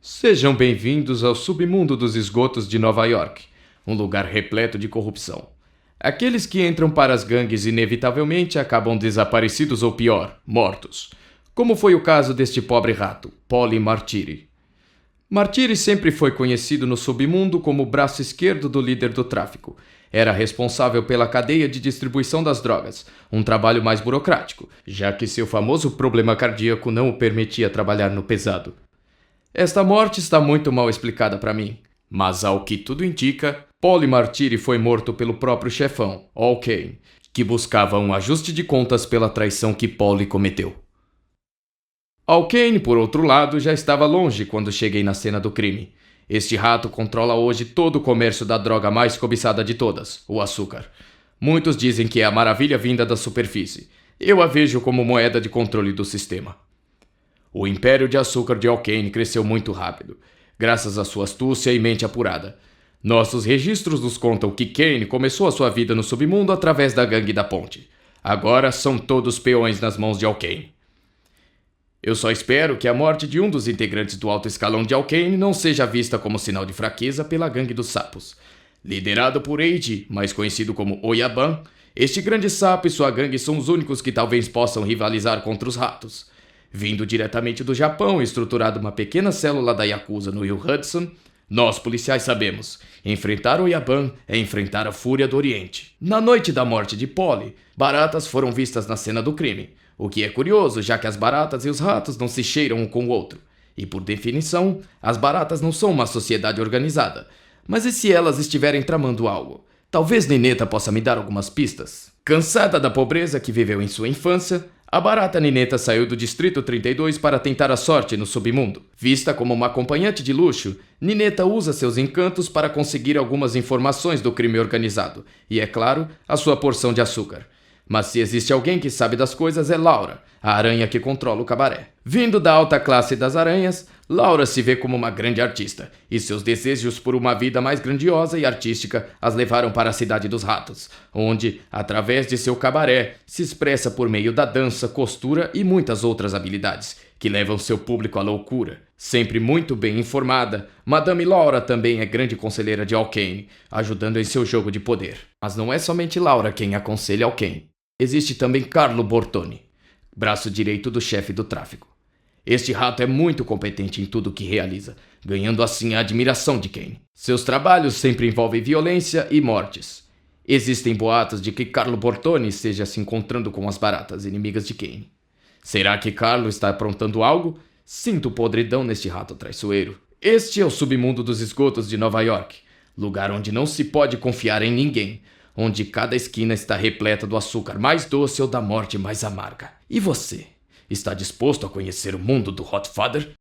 Sejam bem-vindos ao submundo dos esgotos de Nova York, um lugar repleto de corrupção. Aqueles que entram para as gangues inevitavelmente acabam desaparecidos ou pior, mortos, como foi o caso deste pobre rato, Paulie Martiri. Martiri sempre foi conhecido no submundo como o braço esquerdo do líder do tráfico. Era responsável pela cadeia de distribuição das drogas, um trabalho mais burocrático, já que seu famoso problema cardíaco não o permitia trabalhar no pesado. Esta morte está muito mal explicada para mim, mas ao que tudo indica, Paulie Martiri foi morto pelo próprio chefão, Al Kane, que buscava um ajuste de contas pela traição que Paulie cometeu. Al Kane, por outro lado, já estava longe quando cheguei na cena do crime. Este rato controla hoje todo o comércio da droga mais cobiçada de todas, o açúcar. Muitos dizem que é a maravilha vinda da superfície. Eu a vejo como moeda de controle do sistema. O império de açúcar de Al Kane cresceu muito rápido, graças à sua astúcia e mente apurada. Nossos registros nos contam que Kane começou a sua vida no submundo através da gangue da Ponte. Agora são todos peões nas mãos de Al Kane. Eu só espero que a morte de um dos integrantes do alto escalão de Al Kane não seja vista como sinal de fraqueza pela gangue dos sapos. Liderado por Eiji, mais conhecido como Oyaban, este grande sapo e sua gangue são os únicos que talvez possam rivalizar contra os ratos. Vindo diretamente do Japão e estruturado uma pequena célula da Yakuza no Rio Hudson, nós policiais sabemos, enfrentar o Oyaban é enfrentar a fúria do Oriente. Na noite da morte de Paulie, baratas foram vistas na cena do crime, o que é curioso, já que as baratas e os ratos não se cheiram um com o outro. E por definição, as baratas não são uma sociedade organizada. Mas e se elas estiverem tramando algo? Talvez Nineta possa me dar algumas pistas. Cansada da pobreza que viveu em sua infância, a barata Nineta saiu do Distrito 32 para tentar a sorte no submundo. Vista como uma acompanhante de luxo, Nineta usa seus encantos para conseguir algumas informações do crime organizado e, é claro, a sua porção de açúcar. Mas se existe alguém que sabe das coisas é Laura, a aranha que controla o cabaré. Vindo da alta classe das aranhas, Laura se vê como uma grande artista, e seus desejos por uma vida mais grandiosa e artística as levaram para a cidade dos ratos, onde, através de seu cabaré, se expressa por meio da dança, costura e muitas outras habilidades, que levam seu público à loucura. Sempre muito bem informada, Madame Laura também é grande conselheira de Al Kane, ajudando em seu jogo de poder. Mas não é somente Laura quem aconselha Al Kane. Existe também Carlo Bortoni, braço direito do chefe do tráfico. Este rato é muito competente em tudo o que realiza, ganhando assim a admiração de Kane. Seus trabalhos sempre envolvem violência e mortes. Existem boatos de que Carlo Bortoni esteja se encontrando com as baratas inimigas de Kane. Será que Carlo está aprontando algo? Sinto podridão neste rato traiçoeiro. Este é o submundo dos esgotos de Nova York, lugar onde não se pode confiar em ninguém, onde cada esquina está repleta do açúcar mais doce ou da morte mais amarga. E você? Está disposto a conhecer o mundo do Hot Father?